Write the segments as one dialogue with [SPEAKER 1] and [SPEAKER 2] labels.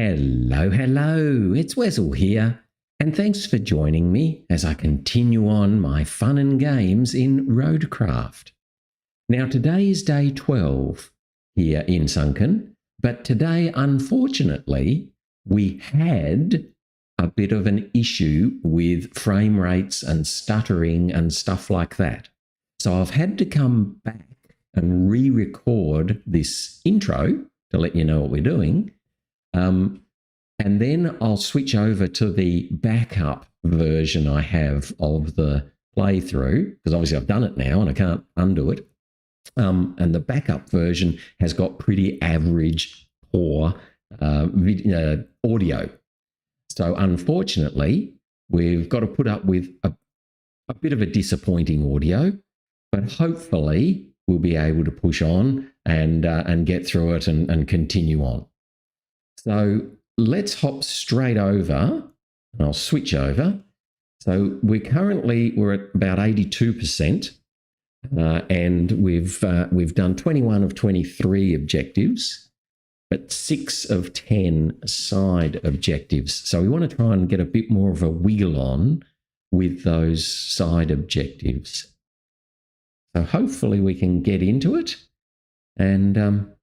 [SPEAKER 1] Hello, hello, it's Wessel here, and thanks for joining me as I continue on my fun and games in RoadCraft. Now, today is day 12 here in Sunken, but today, unfortunately, we had a bit of an issue with frame rates and stuttering and stuff like that. So I've had to come back and re-record this intro to let you know what we're doing. And then I'll switch over to the backup version I have of the playthrough, because obviously I've done it now and I can't undo it. And the backup version has got pretty average, poor audio. So unfortunately, we've got to put up with a bit of a disappointing audio, but hopefully we'll be able to push on and get through it and continue on. So let's hop straight over, and I'll switch over. So we're at about 82%, and we've done 21 of 23 objectives, but 6 of 10 side objectives. So we want to try and get a bit more of a wiggle on with those side objectives. So hopefully we can get into it, and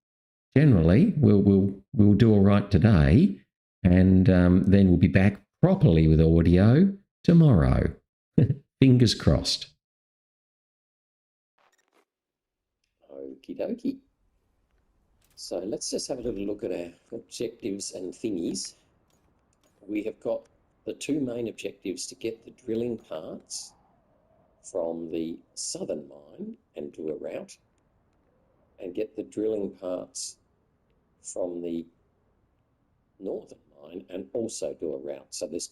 [SPEAKER 1] generally we'll do all right today, and then we'll be back properly with audio tomorrow. Fingers crossed. Okie dokie. So let's just have a little look at our objectives and thingies. We have got the two main objectives: to get the drilling parts from the southern mine and do a route, and get the drilling parts from the northern mine and also do a route. So there's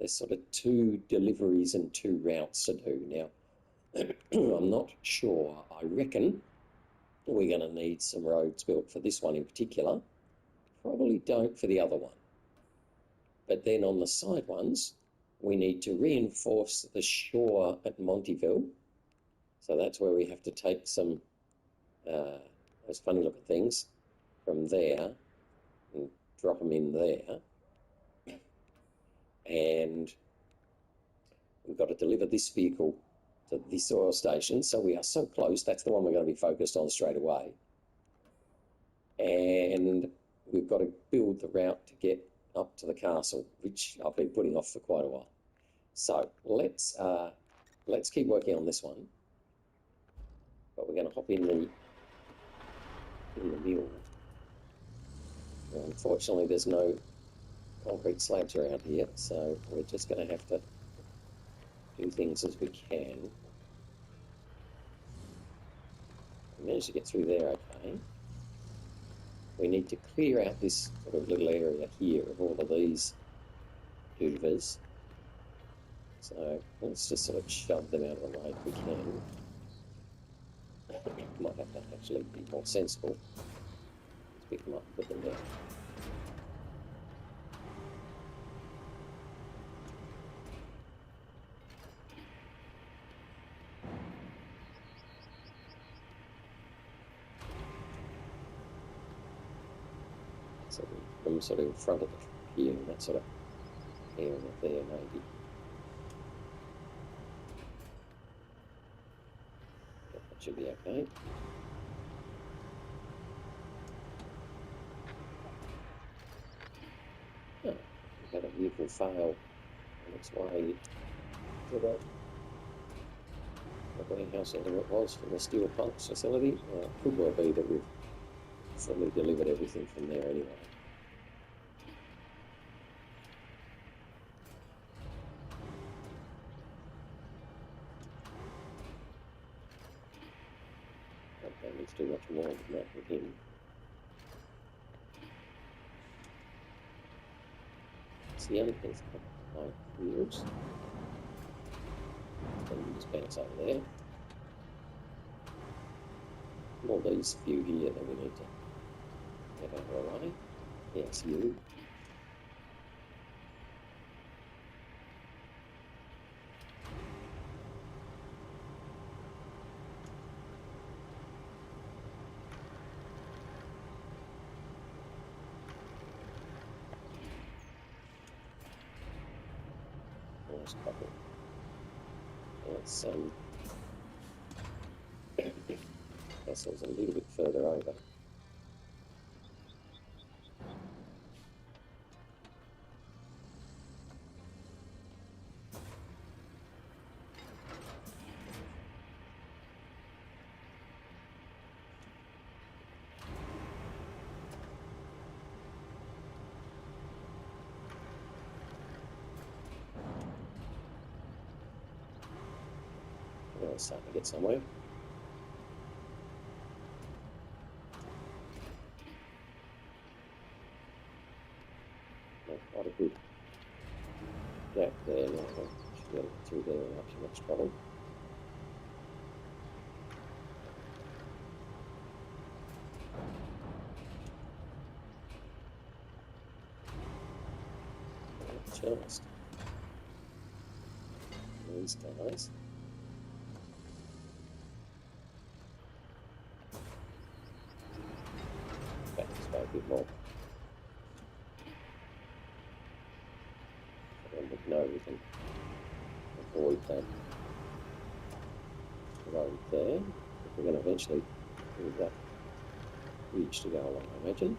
[SPEAKER 1] sort of two deliveries and two routes to do. Now, I'm not sure. I reckon we're going to need some roads built for this one in particular. Probably don't for the other one. But then on the side ones, we need to reinforce the shore at Montyville. So that's where we have to take some those funny looking things from there and drop them in there. And we've got to deliver this vehicle to this oil station. So we are so close. That's the one we're going to be focused on straight away. And we've got to build the route to get up to the castle, which I've been putting off for quite a while. So let's keep working on this one. But we're going to hop in the mule. Now, unfortunately, there's no concrete slabs around here, so we're just going to have to do things as we can. We managed to get through there okay. We need to clear out this sort of little area here of all of these hoovers. So let's just sort of shove them out of the way if we can. Might have to actually be more sensible. Let's pick them up and put them down. So them sort of in front of the here, and that sort of area there maybe. That should be okay. Oh, we had a vehicle fail on its way to the warehouse, I think it was, from the steel pumps facility. It could well be that we've fully delivered everything from there anyway. Don't need to do much more than that with him. It's the only thing my wheels. And you just bounce over there. All these few here that we need to get out of the way. Yes, you. Almost couple. Let's ourselves a little bit further over. We're starting to get somewhere. Not quite a good gap there. Now should be able to get through there without too much trouble. Just these guys. Back this way a bit more. And we know we can avoid that road there. We're going to eventually move that ridge to go along, I imagine.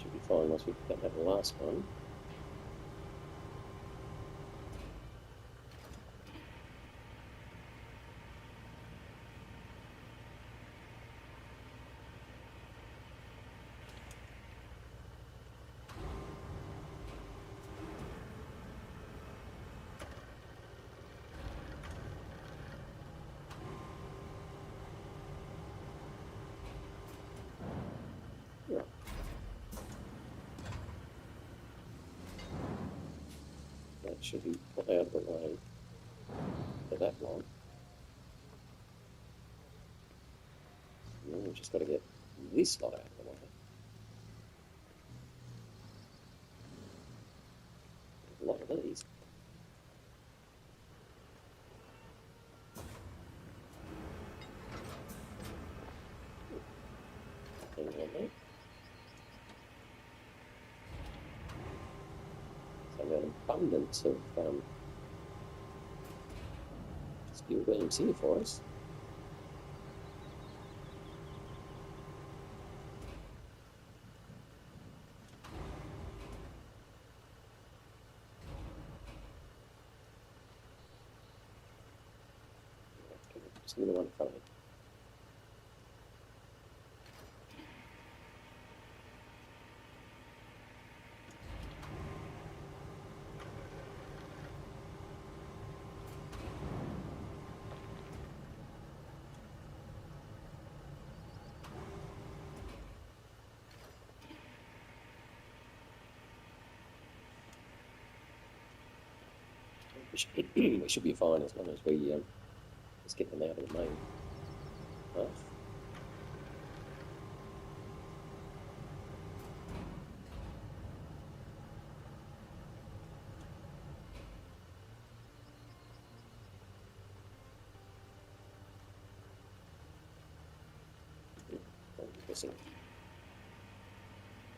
[SPEAKER 1] Should be fine once we get that last one. That should be put out of the way for that one. And then we've just got to get this lot out of the way. There's a lot of these. Hang on there. So we've got an abundance of steel beams here for us. Just another one in front of me. We should be fine as long as we just get them out of the main path.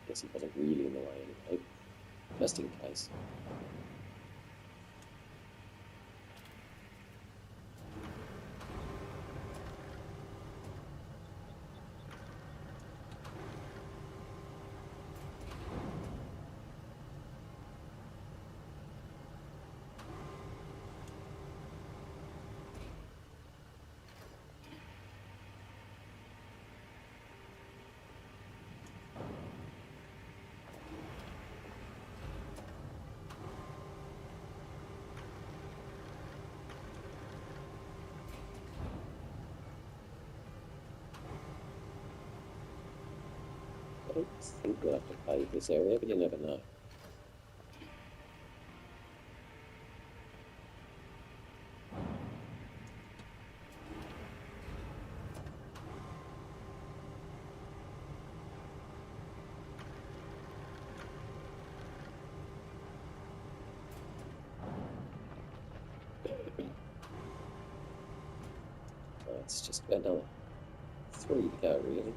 [SPEAKER 1] Guess he wasn't really in the way anyway, just in case. I don't think we'll have to pave this area, but you never know. It's just about another 3 to go, really.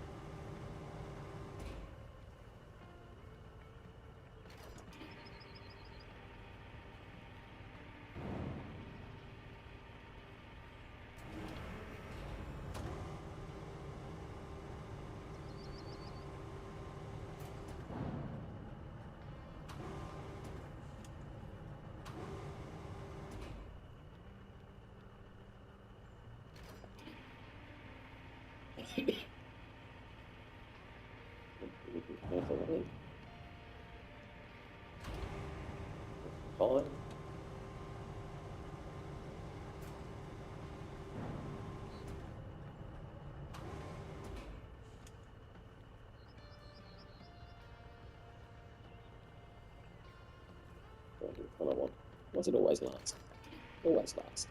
[SPEAKER 1] Fine. What I want. What's it always last? Always last.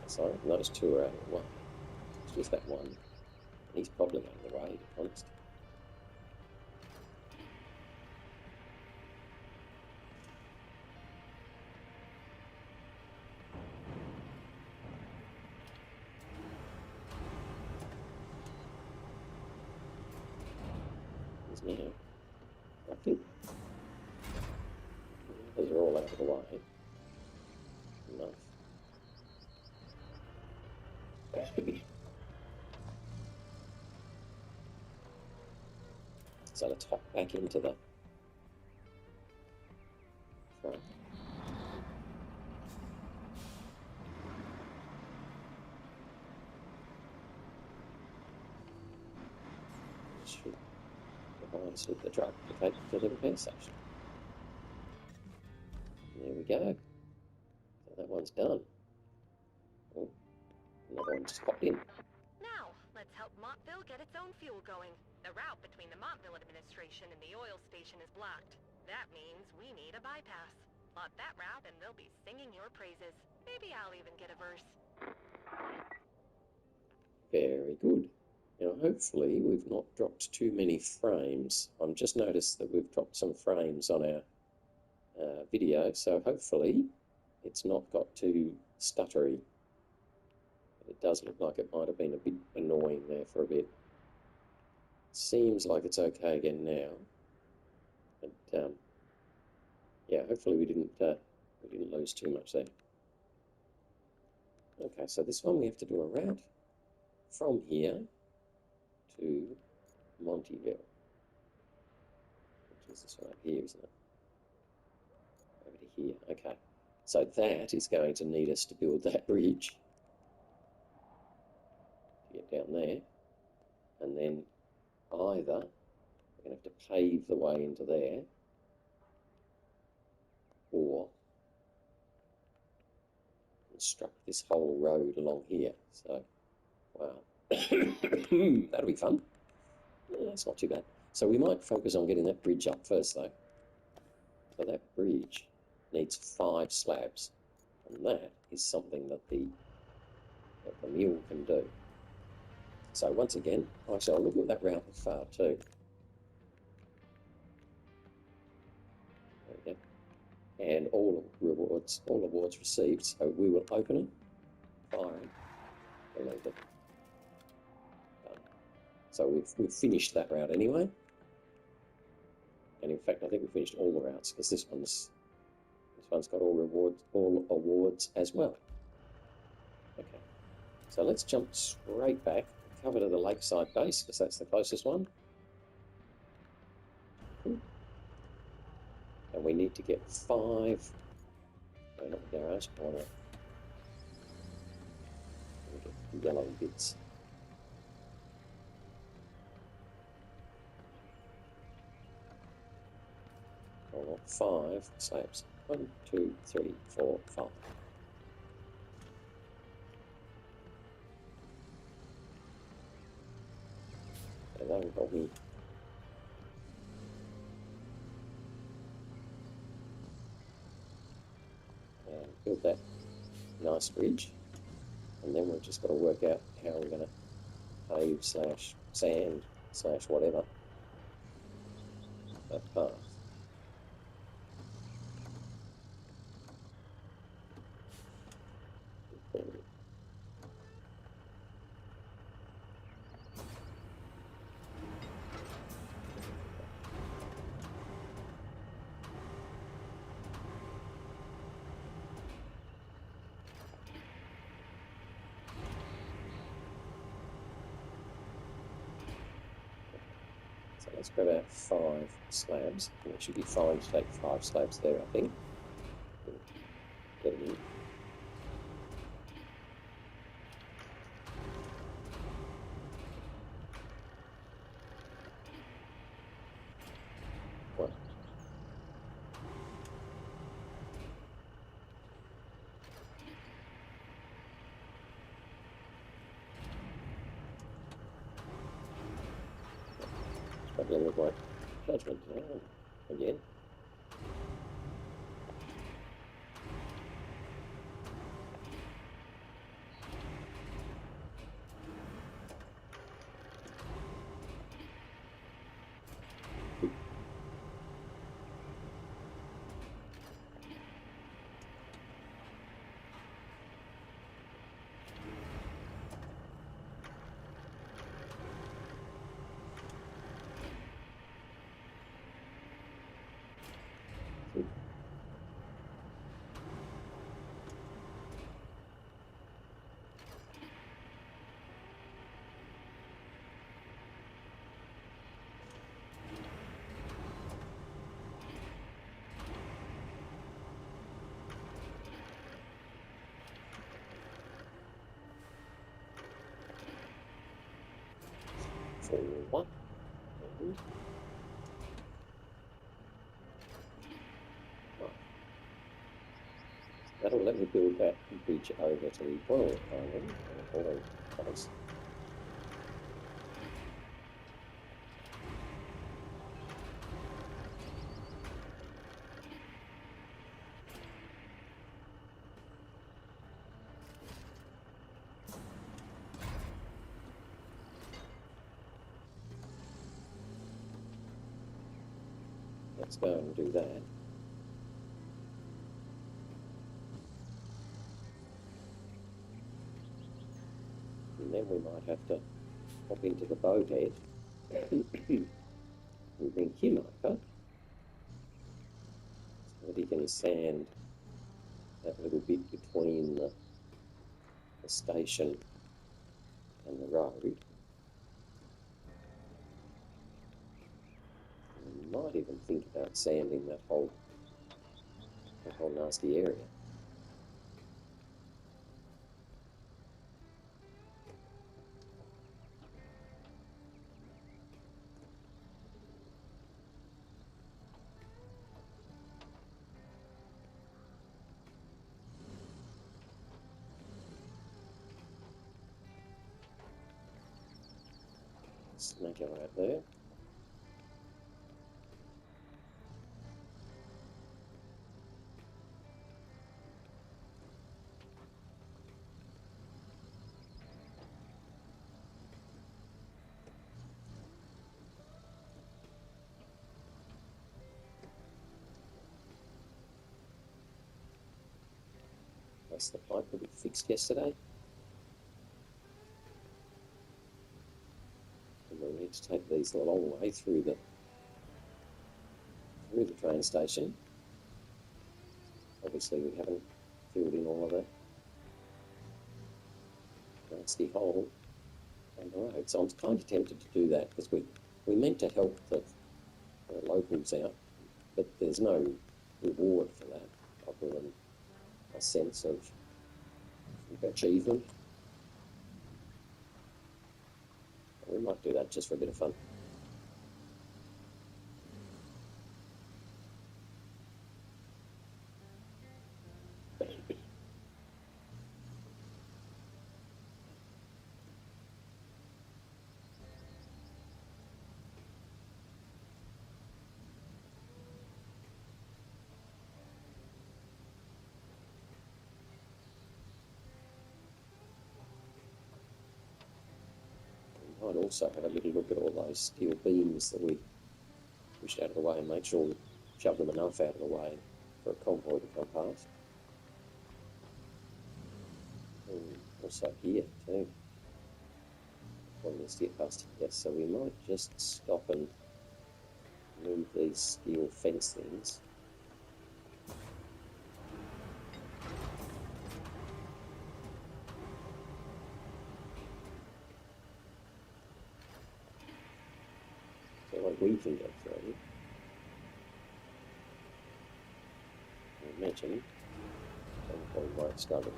[SPEAKER 1] Sorry, those two are out of the way. It's just that one. He's probably out of the way, to be honest. Now, I think those are all out of the way. Enough. So let's hop back into the front. Should provide us with the truck to take to the repair station. There we go. So that one's done. Oh, another one just popped in.
[SPEAKER 2] Now, let's help Montville get its own fuel going. The route between the Montville administration and the oil station is blocked. That means we need a bypass. Plot that route and they'll be singing your praises. Maybe I'll even get a verse.
[SPEAKER 1] Very good. Now, hopefully, we've not dropped too many frames. I've just noticed that we've dropped some frames on our video, so hopefully it's not got too stuttery. It does look like it might have been a bit annoying there for a bit. Seems like it's okay again now, but yeah, hopefully we didn't lose too much there. Okay, so this one we have to do a route from here to Montyville, which is this one up here, isn't it? Over to here. Okay, so that is going to need us to build that bridge to get down there, and then either we're going to have to pave the way into there, or construct this whole road along here. So, wow, that'll be fun. Yeah, that's not too bad. So we might focus on getting that bridge up first, though. So that bridge needs 5 slabs, and that is something that the mule can do. So once again, actually I'll look at that route far too. There we go. And all awards received. So we will open it, fire it, delete it. Done. So we've finished that route anyway. And in fact, I think we finished all the routes because this one's got all awards as well. Okay, so let's jump straight back, cover to the lakeside base because that's the closest one. And we need to get 5. No, not the garage. I want to get the yellow bits. I want 5 slabs. 1, 2, 3, 4, 5. And that will help me. Build that nice bridge, and then we've just got to work out how we're going to pave / sand slash whatever that path. So let's grab out 5 slabs. And it should be fine to take 5 slabs there, I think. Get them in. One. Struggling with my judgment. Oh, again. For 1. And that'll let me build that bridge over to the oil island, or oil place. Let's go and do that. And then we might have to hop into the boat head and bring him over so that he can sand that little bit between the station and the road. We might even think about sanding that whole nasty area. Smack it right there. That's the pipe that we fixed yesterday. And we'll need to take these a long way through the train station. Obviously we haven't filled in all of that nasty hole on the road. So I'm kind of tempted to do that because we meant to help the locals out, but there's no reward for that other than a sense of achievement. We might do that just for a bit of fun. Might also have a little look at all those steel beams that we pushed out of the way and make sure we shove them enough out of the way for a convoy to come past. And also here too. One needs to get past here, so we might just stop and move these steel fence things. So like we can go through. I imagine we won't struggle.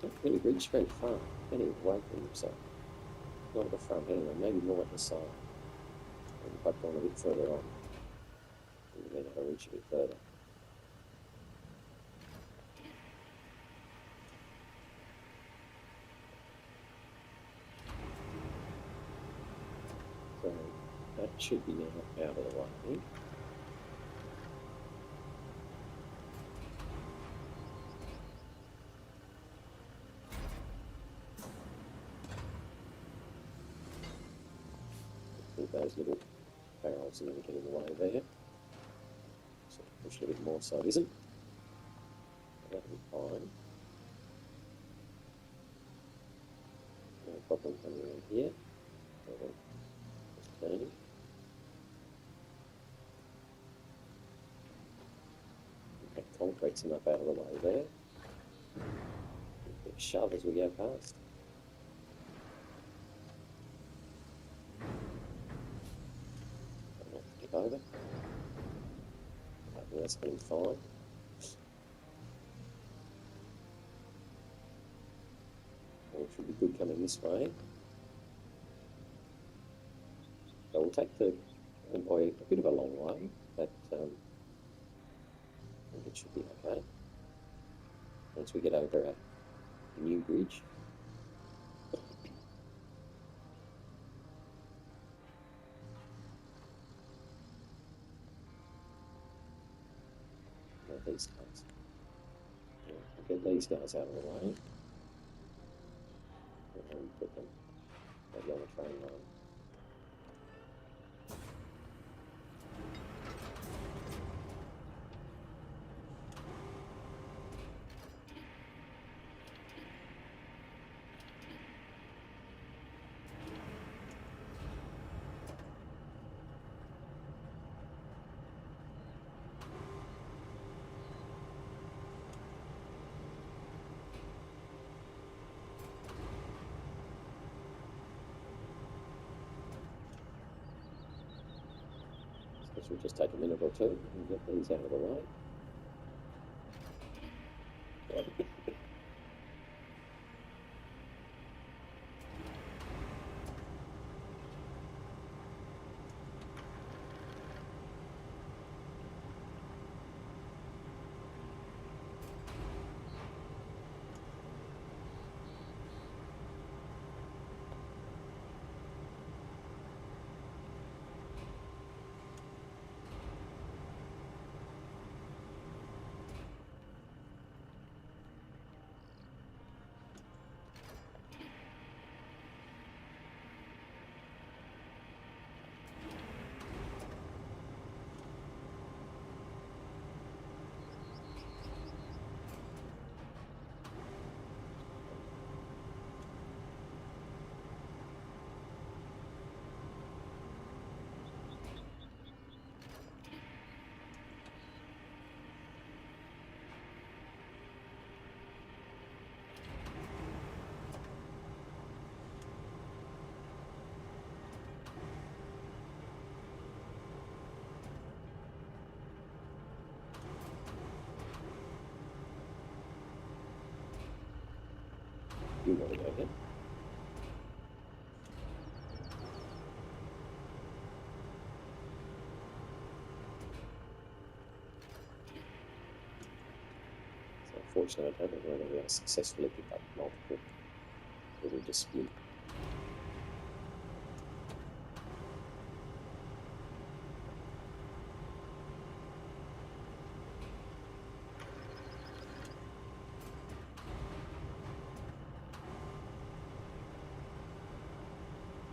[SPEAKER 1] Don't really reach very far, getting away from them, so not at the front anyway, maybe more at the side. And if I'd gone a bit further on, and then I'll reach a bit further. So that should be now out of the way, I think. Those little barrels are going to get in the way there. So push a bit more so it isn't. That'll be fine. No problem coming around here. Just turning. Okay, concrete's enough out of the way there. Big shove as we go past. Over. I think that's been fine. It should be good coming this way. So we'll take the convoy a bit of a long way, but I think it should be okay. Once we get over a new bridge. These guys. Yeah, we'll get these guys out of the way. And put them maybe on the train line. This will just take a minute or two and get these out of the way. You want to go ahead. unfortunately, I don't know whether we're going to successfully pick up multiple little dispute.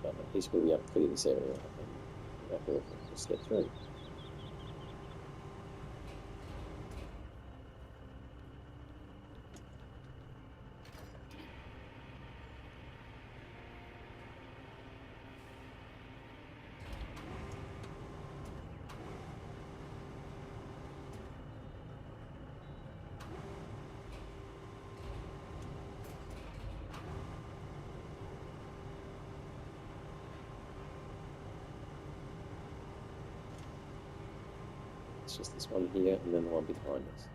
[SPEAKER 1] But at least we'll be able to clear this area up and that will just get through. It's just this one here and then the one behind us.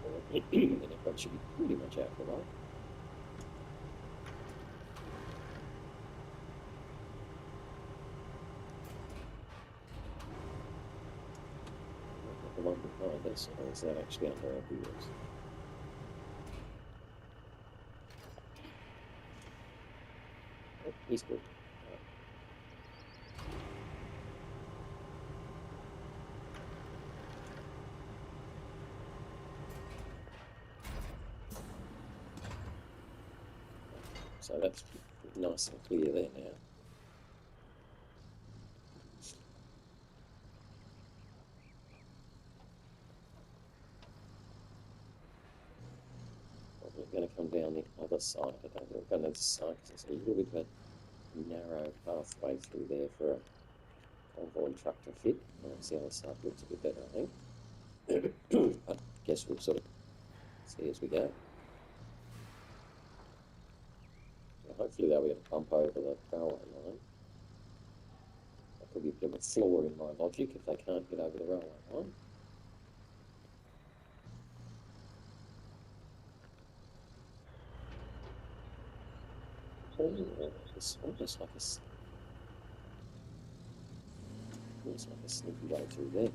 [SPEAKER 1] And everyone should be pretty much out for a while. The one behind us, or is that actually under our wheels? Oh, he's good. So that's nice and clear there now. Probably going to come down the other side. I don't know if I'm going to this side because there's a little bit of a narrow pathway through there for a convoy truck to fit. Whereas the other side looks a bit better, I think. I guess we'll sort of see as we go. So hopefully they'll be able to bump over the railway line. That could be a bit of a flaw in my logic if they can't get over the railway line. Oh, it's almost like a sneaky way through there.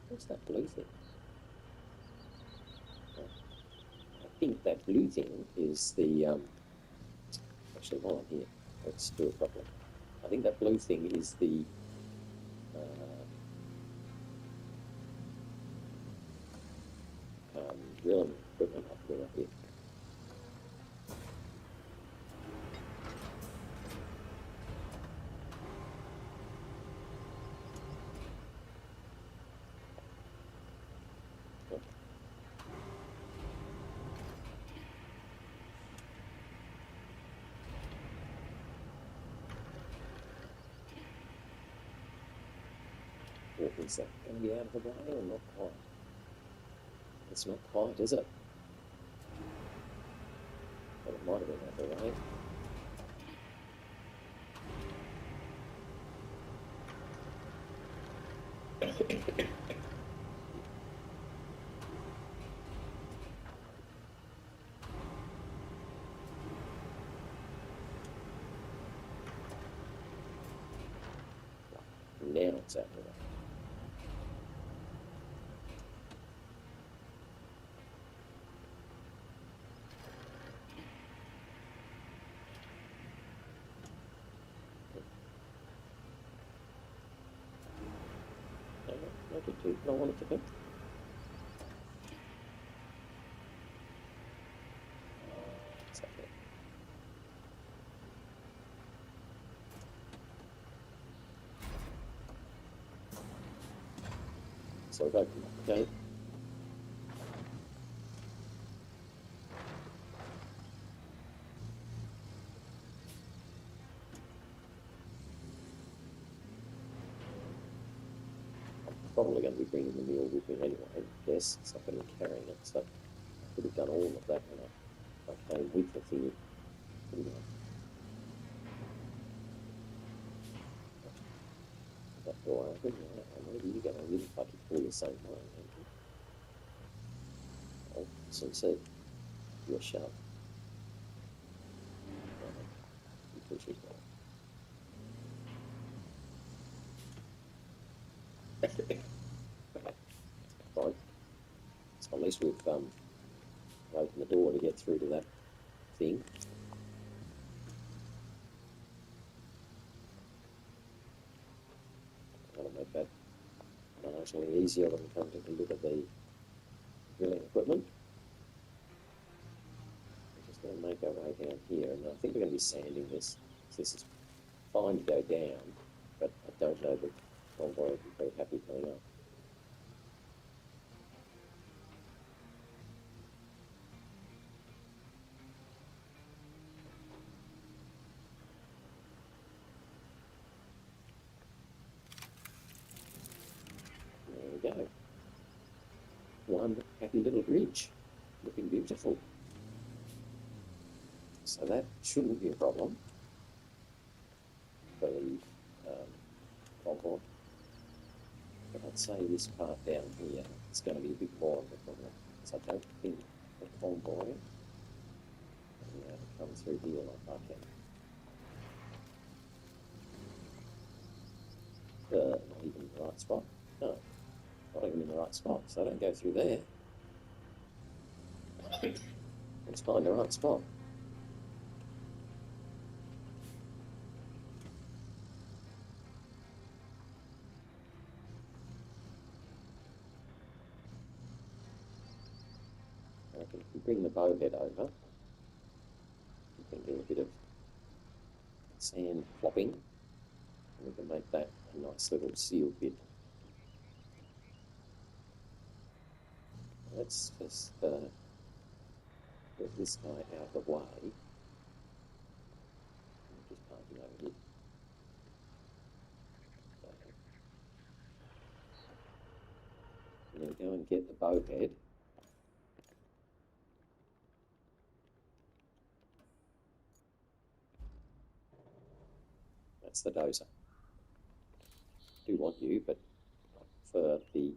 [SPEAKER 1] What's that blue thing? Oh, I think that blue thing is the actually while I'm here, let's do it properly. I think that blue thing is the drilling equipment up here. Is that going to be out of the way or not quite? It's not quite, is it? But it might have been out of the way. Now it's out of the way. I want it to be. Exactly. So we've opened up the gate. Probably going to be bringing the mule with me anyway, I guess. It's not going to be carrying it, so I could have done all of that when I came with the thingy. that door open. Yeah, maybe you're going to really fucking pull the same way, aren't you? Oh, some seat. You're sharp. You push it back. Fine. So at least we've opened the door to get through to that thing. That'll make that marginally easier when we come to look at the drilling equipment. We're just going to make our way down here, and I think we're going to be sanding this. So this is fine to go down, but I don't know that Convoy will be very happy coming up. There we go. One happy little bridge, looking beautiful. So that shouldn't be a problem for the Convoy. But I'd say this part down here is going to be a bit more of a problem. So I don't think the Convoy will be able to come through here like I can. Not even in the right spot. No, not even in the right spot. So I don't go through there. Let's find the right spot. If we bring the bowhead over, we can do a bit of sand plopping, and we can make that a nice little seal bit. Let's just get this guy out of the way. Just parking over here. And then go and get the bowhead. That's the dozer. Do want you, but I prefer the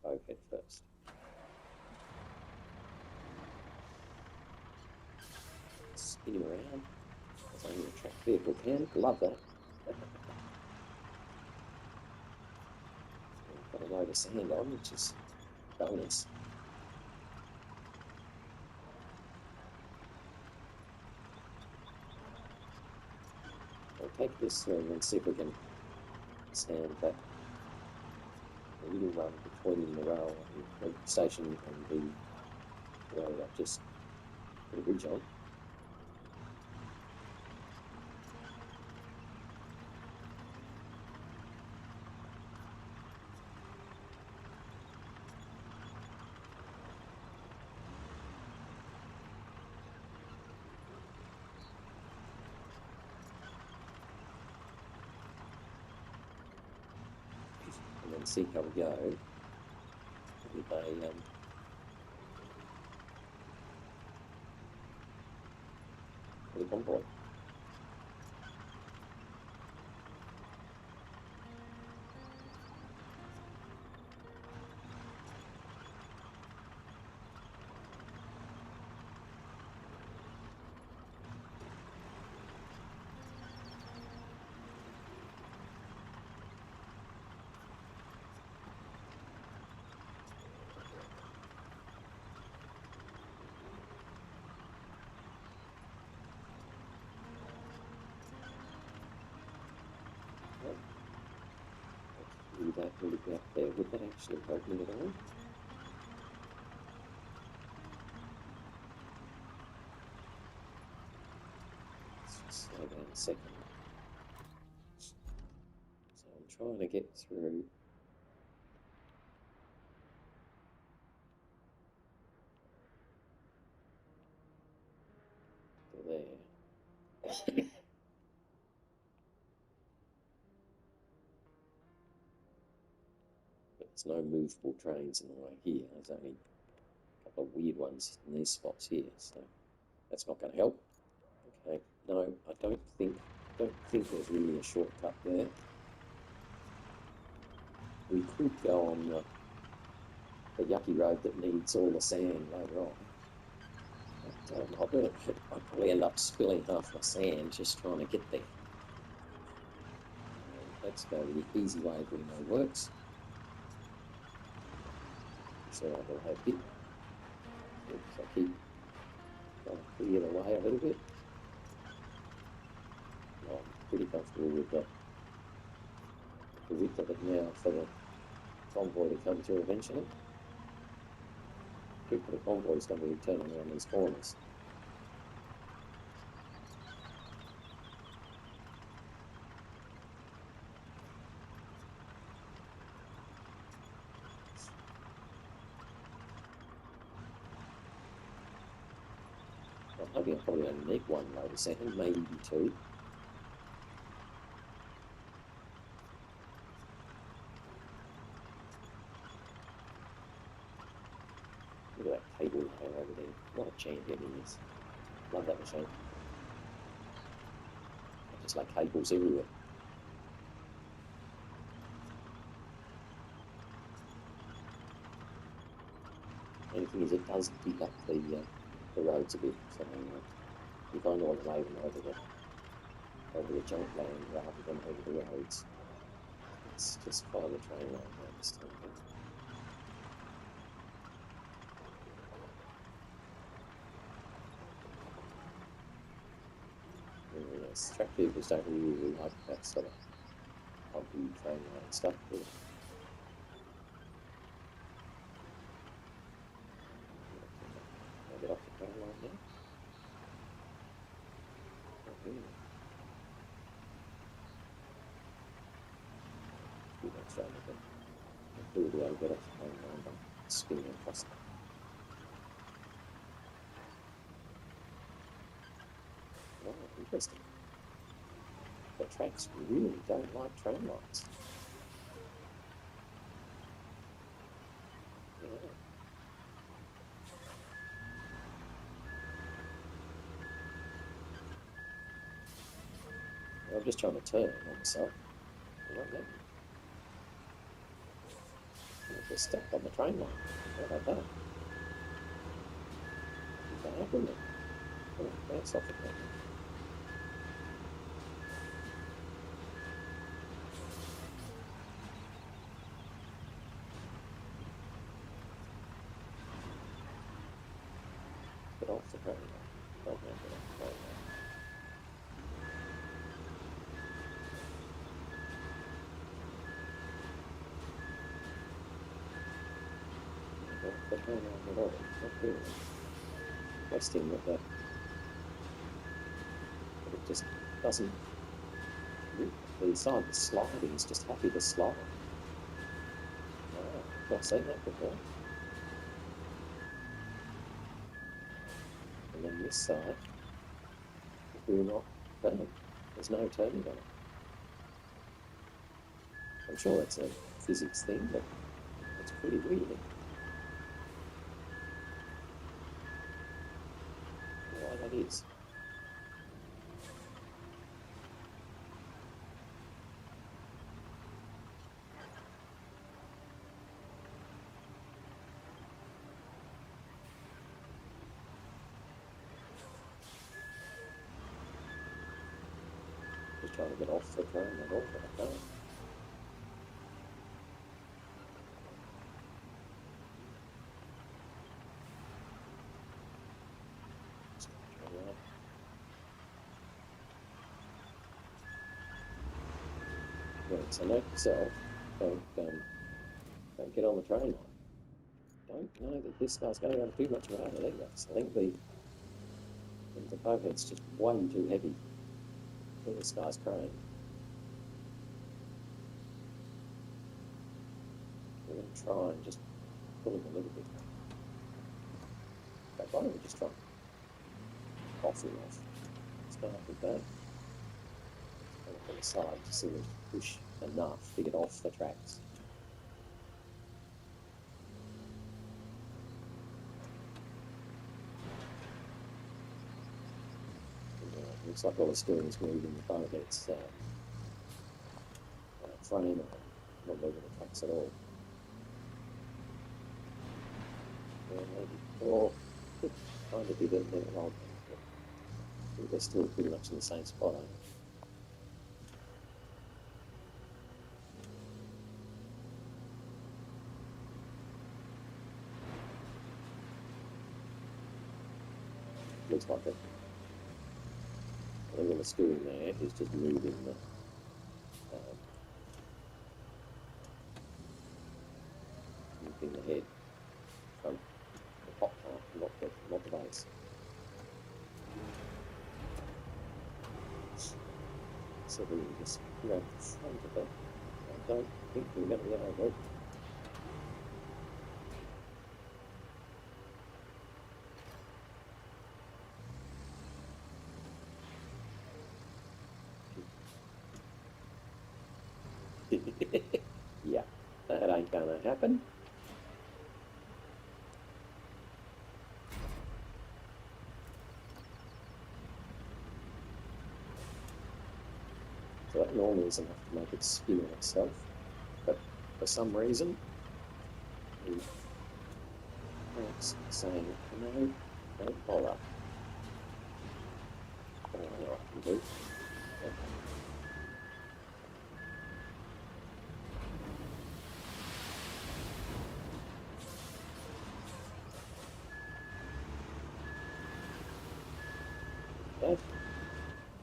[SPEAKER 1] bowhead first. Spin around. That's only a track vehicle can. Love that. Got a load of sand on, which is bonus. I'll take this through and see if we can sand that little run between the rail station and the road I've just put a bridge on. And then see how we go with the convoy. That really be up there. Would that actually help me at all? Let's just slow down a second. So I'm trying to get through to there. There's no movable trains in the way here. There's only a couple of weird ones in these spots here, so that's not going to help. Okay, no, I don't think there's really a shortcut there. we could go on the yucky road that needs all the sand later on. But, I'll probably end up spilling half my sand just trying to get there. Let's go the easy way if we know works. So I will have a bit. Oops, I keep trying to clear the way a little bit. I'm pretty comfortable with the width of it now for the convoy to come through eventually. The convoy is going to be turning around these corners. I'm hoping I probably only need one load a second, maybe two. Look at that cable layer over there. What a champion he is. Love that machine. I just like cables everywhere. The only thing is it does dig up the roads a bit, so you're going all the way over the junk land rather than over the roads. Let's just follow the train line around this time. Yes, track vehicles don't really like that sort of bumpy train line stuff. But I'll get off the train line now. That's right, clearly I'll get off the train line by spinning across it. Oh, interesting. The tracks really don't like train lines. Yeah. I'm just trying to turn on myself. It won't let me. I'm just stuck on the train line. How about that? You can't happen then. Oh, that's off the train line. Get off the train line. Oh, no, get off the train line. Get off the train line at all. Not really. Questing with that. But it just doesn't. The side that's sliding is just happy to slide. Wow, I've not seen that before. And then this side, we're not turning. There's no turning on it. I'm sure that's a physics thing, but it's pretty weird. Why that is. Just trying to get off the train at all, but I can't. Right, so note yourself, don't get on the train line. Don't know that this guy's going to have too much weight either. So I think the boathead's just way too heavy for this guy's crane. We're going to try and just pull him a little bit. But why don't we just try and off him off? Start with that. On the side to see him push enough to get off the tracks. Looks like all it's doing is moving the boathead's frame around. not moving the trucks at all. Or kind of did it there. I think they're still pretty much in the same spot, aren't they? Looks like it. I think what it's doing there is just moving the head from the top part, not the base. So we just grab the front of it. I don't think we're going to get over it. Yeah, that ain't gonna happen. So that normally is enough to make it spin on itself, but for some reason, it's saying, no, don't bother. I don't know what I can do.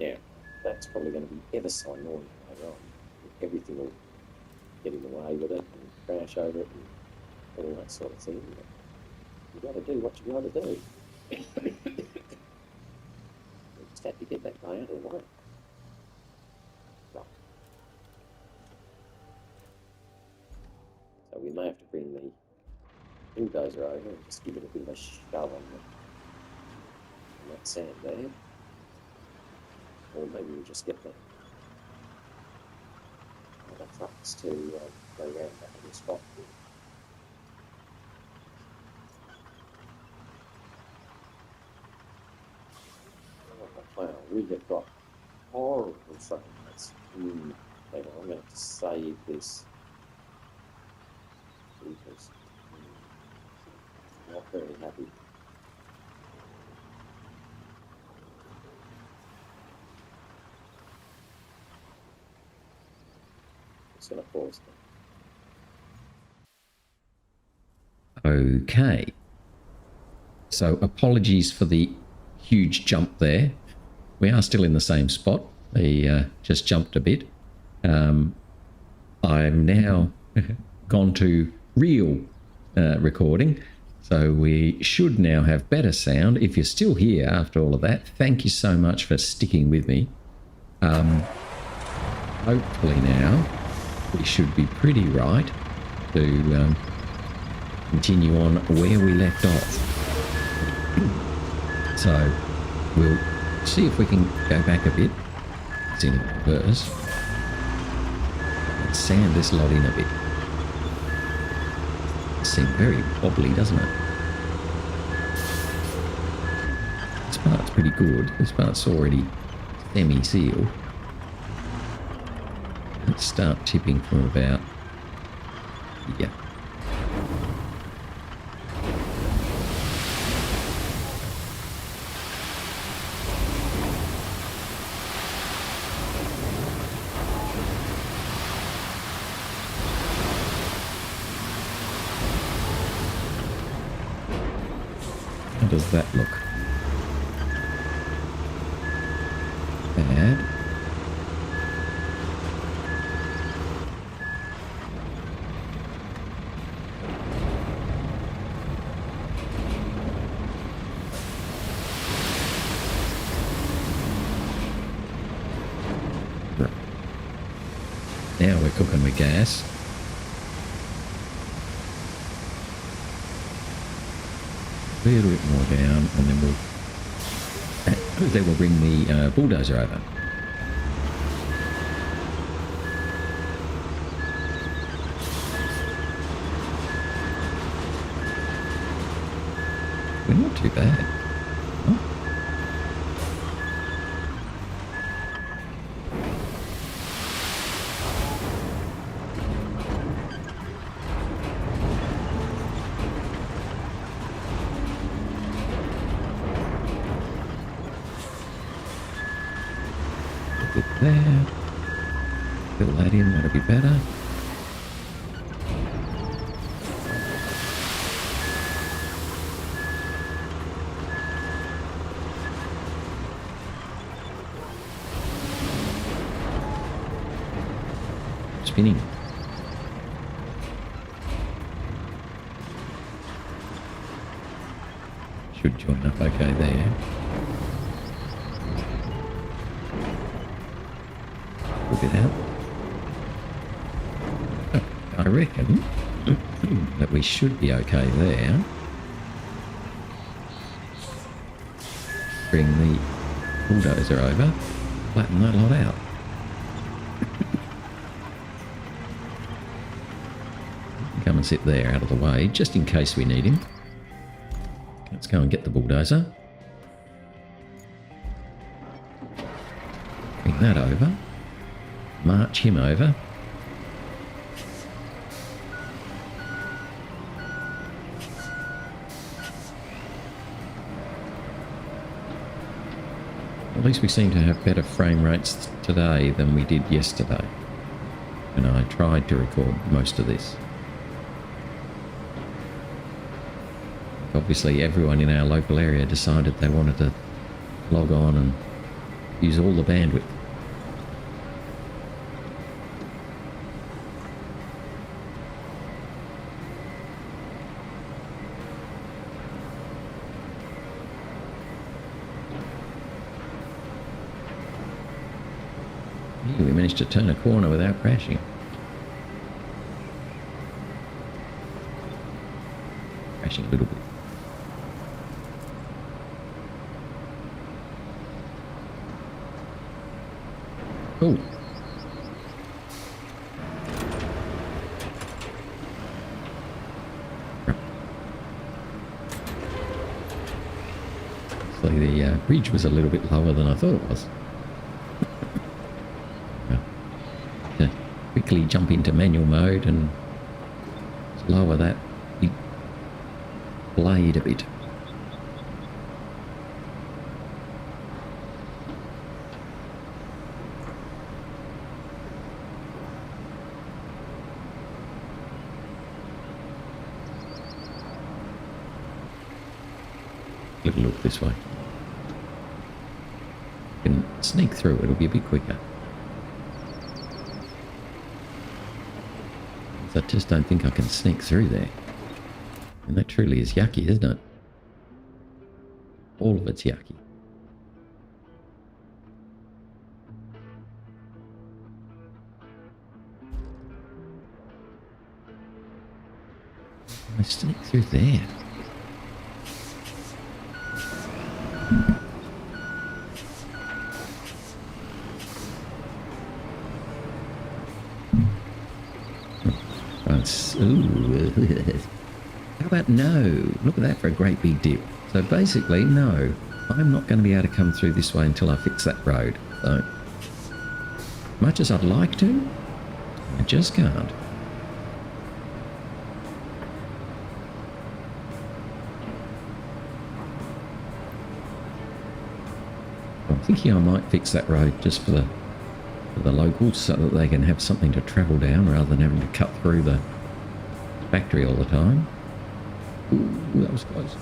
[SPEAKER 1] Yeah, that's probably going to be ever so annoying later on. Everything will get in the way with it and crash over it and all that sort of thing. But you've got to do what you've got to do. You just have to get that guy out of the way. Right. So we may have to bring the bulldozer over and just give it a bit of a shove on that sand there. Or maybe we'll just get the trucks to go around back to the spot. Wow, we have got horrible frames. Hang on, I'm going to have to save this because I'm not very happy. Going to pause there.
[SPEAKER 3] Okay. So apologies for the huge jump there. We are still in the same spot. We just jumped a bit. I'm now gone to real recording. So we should now have better sound. If you're still here after all of that, thank you so much for sticking with me. Hopefully now we should be pretty right to continue on where we left off. So we'll see if we can go back a bit. It's in reverse. Let's sand this lot in a bit. It seems very wobbly, doesn't it? This part's pretty good. This part's already semi-sealed. Let's start tipping from about here. How does that look? Bad. Now we're cooking with gas. A little bit more down, and then we'll bring the bulldozer over. We're not too bad. Oh. there. Fill that in, that'll be better. Spinning. Should join up okay there. A bit out. Oh, I reckon that we should be okay there. Bring the bulldozer over, flatten that lot out. Come and sit there out of the way, just in case we need him. Let's go and get the bulldozer. Bring that over. March him over. At least we seem to have better frame rates today than we did yesterday, when I tried to record most of this. Obviously everyone in our local area decided they wanted to log on and use all the bandwidth. We managed to turn a corner without crashing. Crashing a little bit. Cool. So the bridge was a little bit lower than I thought it was. To quickly jump into manual mode and lower that big blade a bit. Little look this way. You can sneak through, it'll be a bit quicker. I just don't think I can sneak through there. And that truly is yucky, isn't it? All of it's yucky. I sneak through there. Ooh. How about no? Look at that for a great big dip. So basically, no. I'm not going to be able to come through this way until I fix that road. So, much as I'd like to, I just can't. I'm thinking I might fix that road just for the locals so that they can have something to travel down rather than having to cut through the factory all the time. Ooh, that was close.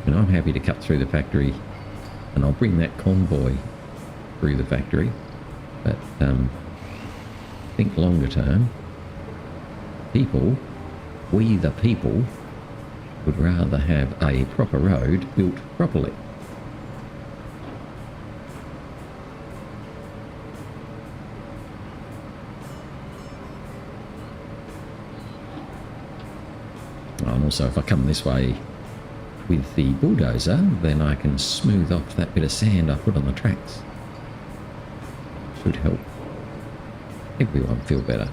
[SPEAKER 3] And I'm happy to cut through the factory, and I'll bring that convoy through the factory. But I think longer term, we the people, would rather have a proper road built properly. And also, if I come this way with the bulldozer, then I can smooth off that bit of sand I put on the tracks. Should help everyone feel better.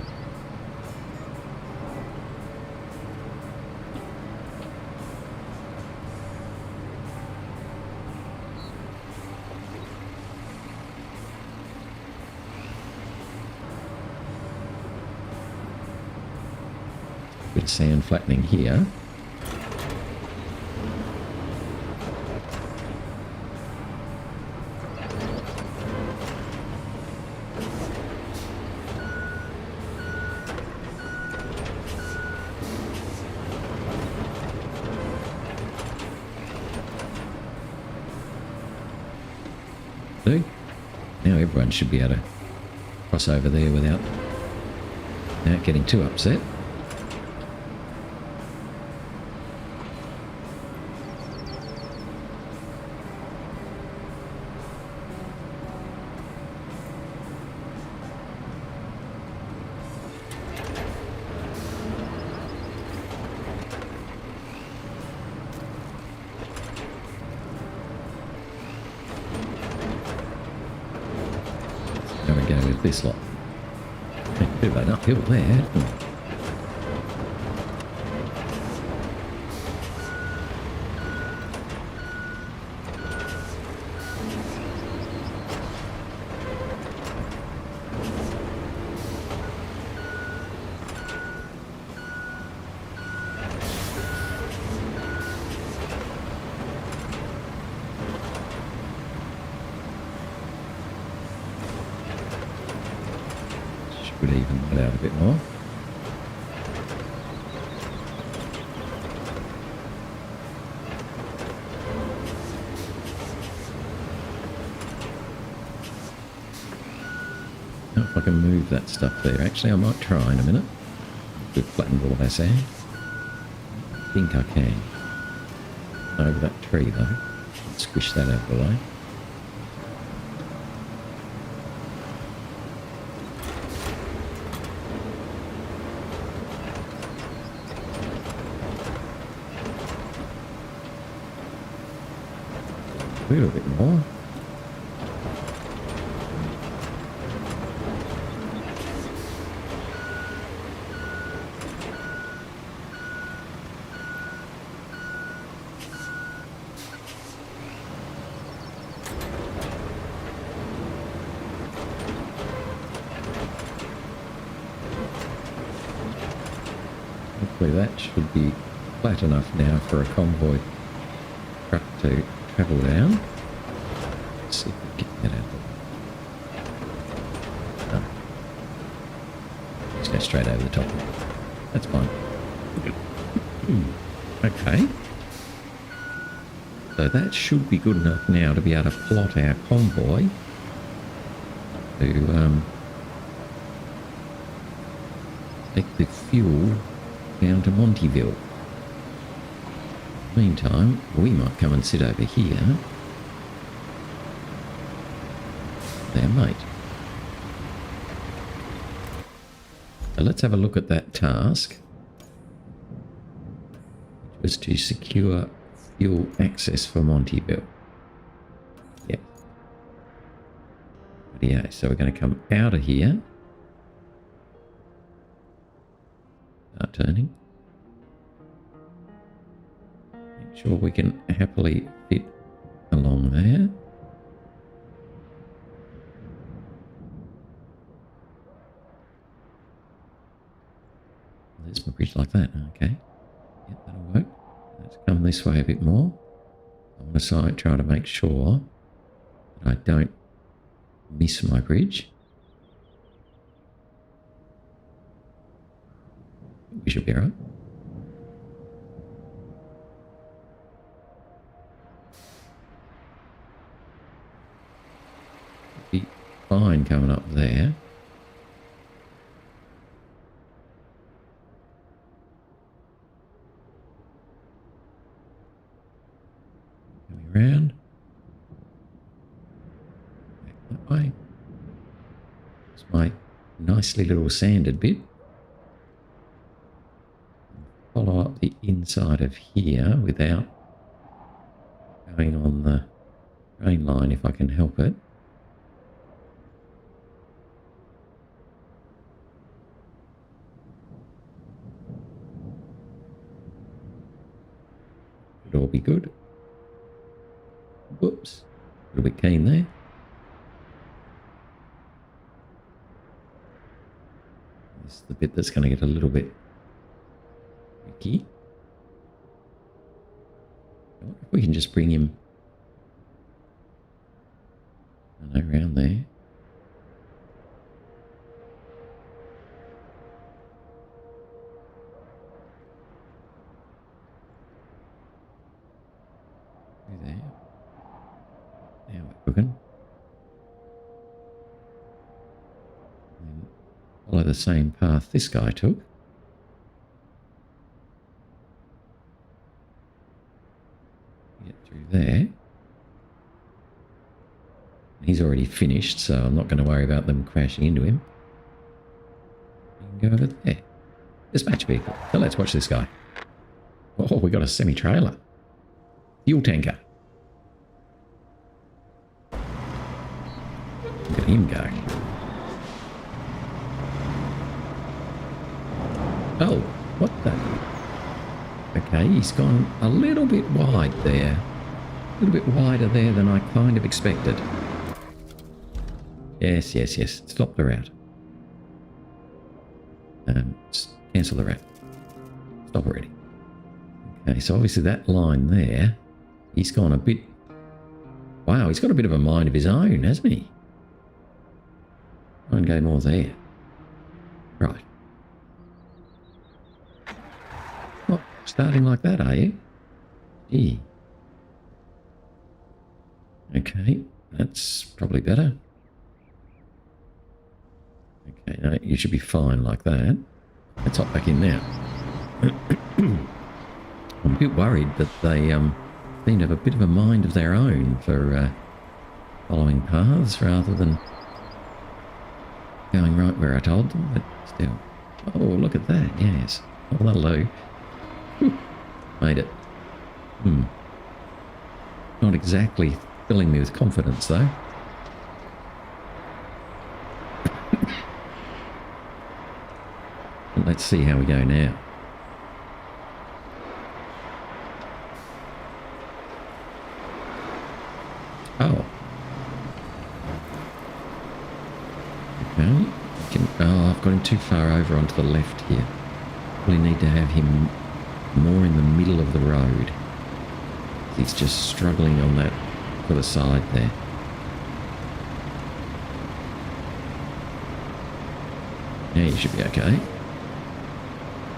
[SPEAKER 3] Bit of sand flattening here. do. Now everyone should be able to cross over there without getting too upset. Going to go with this lot. Bit of an uphill there. Should even that out a bit more. Now if I can move that stuff there. Actually, I might try in a minute. We've flattened all of our sand. I think I can. Over that tree though. Squish that out of the way. A little bit more. Hopefully that should be flat enough now for a convoy truck to travel down. Let's see if we can get that out of the way. No. Just go straight over the top. That's fine. Okay. So that should be good enough now to be able to plot our convoy to take the fuel down to Montyville. Meantime, we might come and sit over here. There, mate. So let's have a look at that task, which was to secure fuel access for Montyville. Yep. Yeah, so we're going to come out of here. Start turning. Make sure we can happily fit along there. There's my bridge like that. Okay. Yep, that'll work. Let's come this way a bit more. On the side, trying to make sure that I don't miss my bridge. We should be alright. Be fine coming up there. Coming around. Back that way. It's my nicely little sanded bit. Follow up the inside of here without going on the train line if I can help it. Should all be good. Whoops. A little bit keen there. This is the bit that's going to get a little bit tricky. I wonder if we can just bring him around there. Through there. Now we're cooking. the same path this guy took. Get through there. He's already finished, so I'm not going to worry about them crashing into him. We can go over there. Dispatch vehicle. So let's watch this guy. Oh, we got a semi-trailer. Fuel tanker. Look at him go. Oh, what the? Okay, he's gone a little bit wide there. A little bit wider there than I kind of expected. Yes, yes, yes. Stop the route. Cancel the route. Stop already. Okay, so obviously that line there, he's gone a bit... Wow, he's got a bit of a mind of his own, hasn't he? Try and go more there. Right. What, starting like that, are you? Gee. Okay, that's probably better. Okay, no, you should be fine like that. Let's hop back in now. I'm a bit worried that they seem to have a bit of a mind of their own for following paths rather than going right where I told them, but still. Oh, look at that, yes. Oh, that'll do. Made it. Not exactly filling me with confidence, though. Let's see how we go now. Oh. Okay. I've got him too far over onto the left here. We need to have him more in the middle of the road. He's just struggling on that to the side there. Yeah, you should be okay.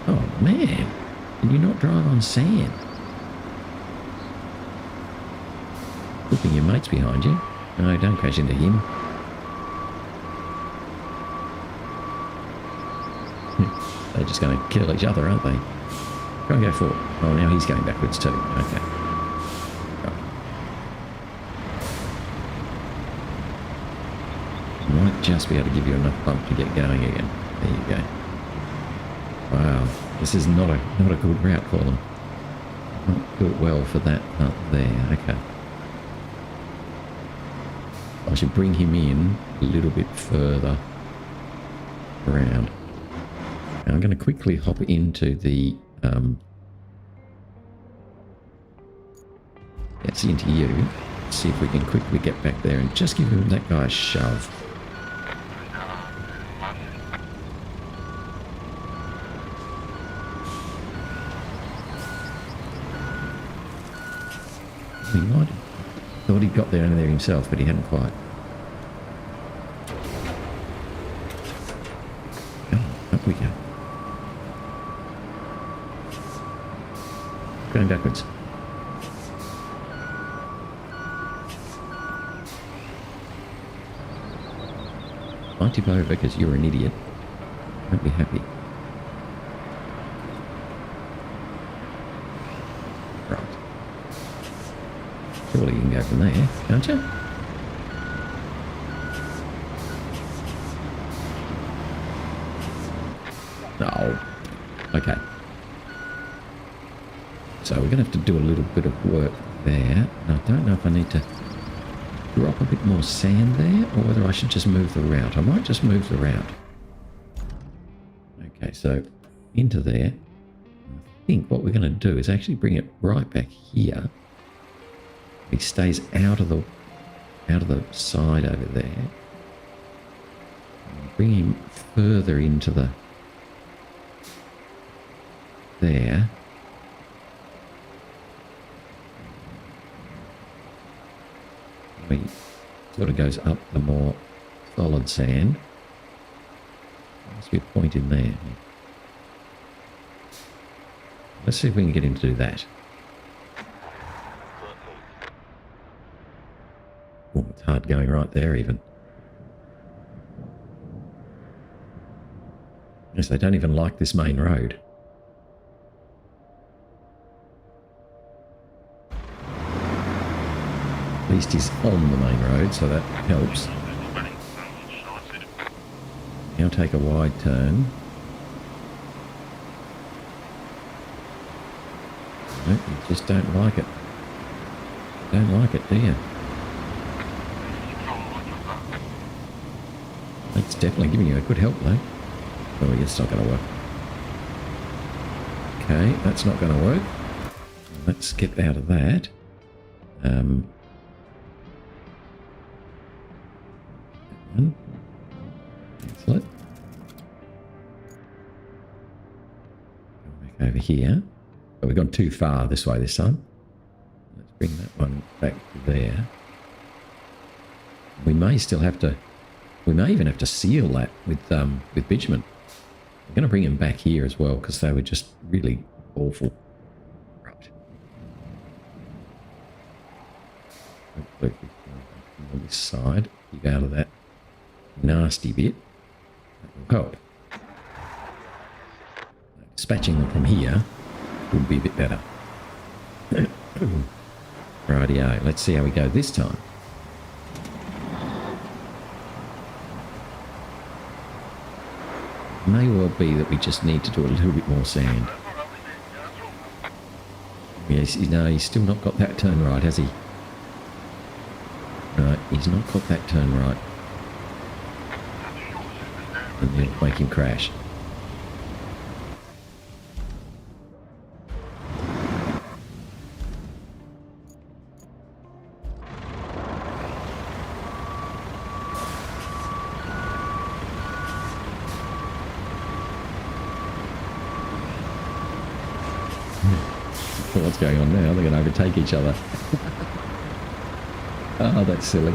[SPEAKER 3] Oh, man. Can you not drive on sand? Flipping your mates behind you. No, don't crash into him. They're just going to kill each other, aren't they? Try and go forward. Oh, now he's going backwards too. Okay. Right. Might just be able to give you enough bump to get going again. There you go. Wow, this is not a good route for them. Not built well for that up there. Okay. I should bring him in a little bit further around. Now I'm going to quickly hop into the that's into you. See if we can quickly get back there and just give him that guy a shove. He might have thought he'd got there himself, but he hadn't quite. Oh, up we go. Going backwards. I tip over because you're an idiot. Won't be happy. Right. Surely you can go from there, can't you? No. Okay. So we're going to have to do a little bit of work there. I don't know if I need to drop a bit more sand there or whether I should just move the route. I might just move the route. Okay, so into there. I think what we're going to do is actually bring it right back here. He stays out of the side over there. Bring him further into the there. He sort of goes up the more solid sand. There must be a point in there. Let's see if we can get him to do that. Oh, it's hard going right there even. Yes, they don't even like this main road. At least he's on the main road, so that helps. Now take a wide turn. No, you just don't like it. Don't like it, do you? It's definitely giving you a good help, though. Oh, it's not going to work. Okay, that's not going to work. Let's get out of that. One. Cancel it. Go back over here. But we've gone too far this way this time. Let's bring that one back there. We may still have to. We may even have to seal that with bitumen. I'm going to bring him back here as well because they were just really awful. Right. Hopefully, on this side, keep out of that nasty bit. That will help. Dispatching them from here would be a bit better. Rightio, let's see how we go this time. May well be that we just need to do a little bit more sand. Yes, no, he's still not got that turn right, has he? No, he's not got that turn right. And it'll make him crash. What's going on now? They're going to overtake each other. Oh, that's silly.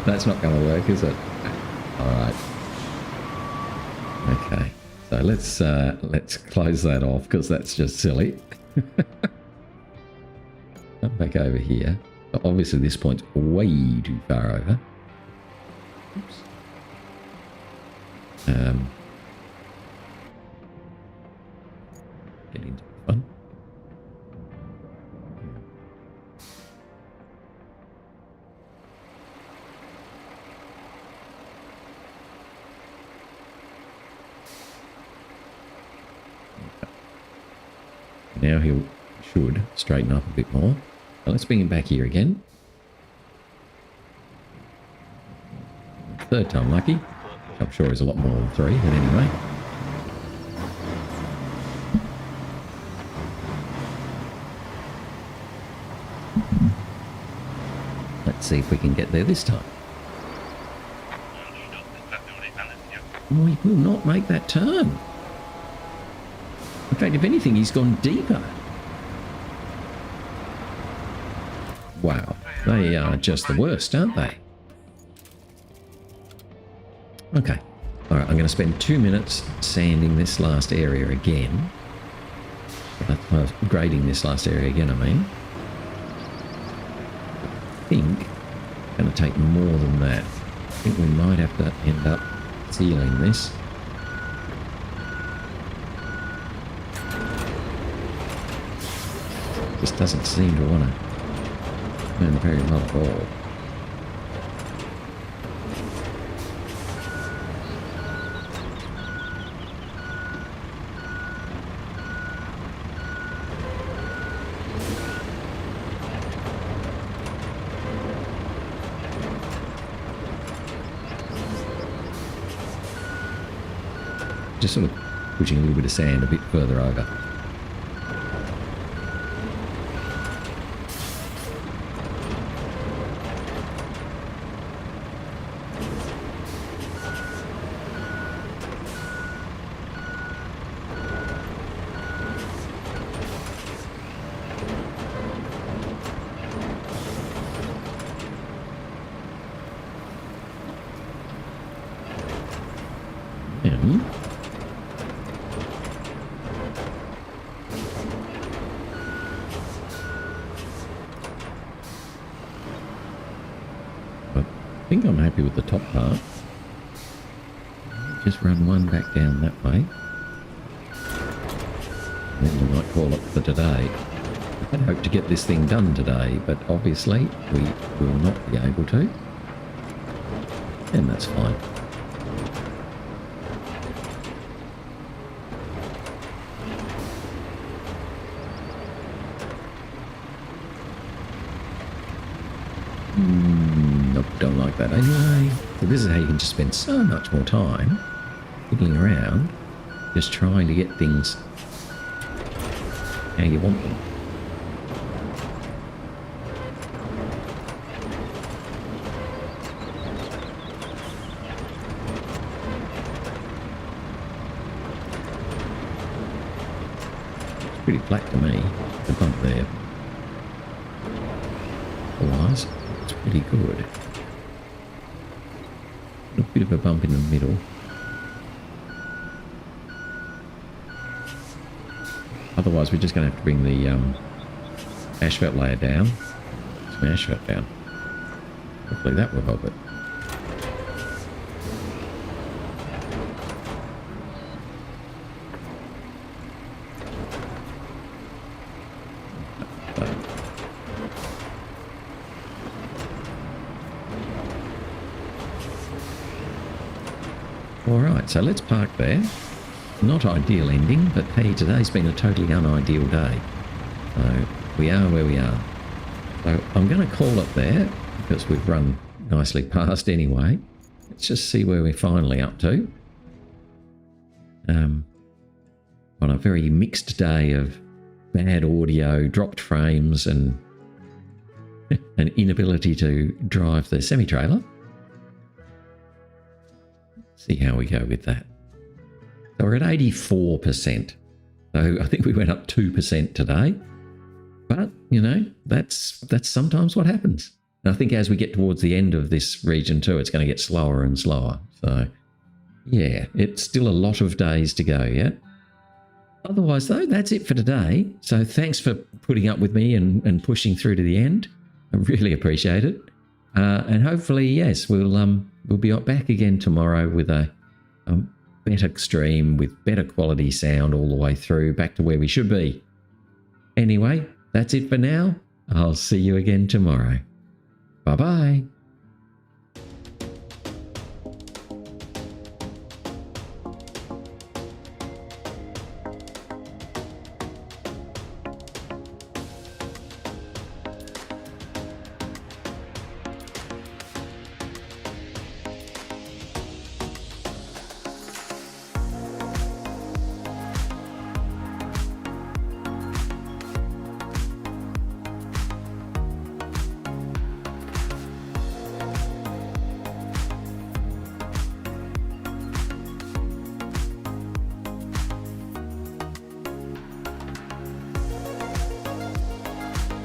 [SPEAKER 3] That's not going to work, is it? All right. Okay. So let's close that off because that's just silly. Come back over here. But obviously, this point's way too far over. Oops. Get into the fun. Now he should straighten up a bit more. Now let's bring him back here again. Third time lucky. I'm sure is a lot more than 3, but anyway. Let's see if we can get there this time. Oh, he will not make that turn. In fact, if anything, he's gone deeper. Wow, they are just the worst, aren't they? Okay, all right, I'm going to spend 2 minutes sanding this last area again. Grading this last area again, I mean. I think it's going to take more than that. I think we might have to end up sealing this. Just doesn't seem to want to turn very well at all. Just sort of pushing a little bit of sand a bit further over. I think I'm happy with the top part. Just run one back down that way. Then we might call it for today. I hope to get this thing done today, but obviously we will not be able to. And that's fine. Nope, don't like that anyway. So this is how you can just spend so much more time fiddling around, just trying to get things how you want them. It's pretty flat to me, the bump there. Otherwise, it's pretty good. A bit of a bump in the middle. Otherwise, we're just going to have to bring the asphalt layer down. Some asphalt down. Hopefully that will help it. Alright, so let's park there. Not ideal ending, but hey, today's been a totally unideal day. So we are where we are. So I'm going to call it there because we've run nicely past anyway. Let's just see where we're finally up to. On a very mixed day of bad audio, dropped frames, and an inability to drive the semi-trailer. See how we go with that. So we're at 84%. So I think we went up 2% today. But, you know, that's sometimes what happens. And I think as we get towards the end of this region too, it's going to get slower and slower. So, yeah, it's still a lot of days to go yet. Otherwise, though, that's it for today. So thanks for putting up with me and pushing through to the end. I really appreciate it. And hopefully, yes, we'll be back again tomorrow with a better stream with better quality sound all the way through, back to where we should be. Anyway, that's it for now. I'll see you again tomorrow. Bye-bye.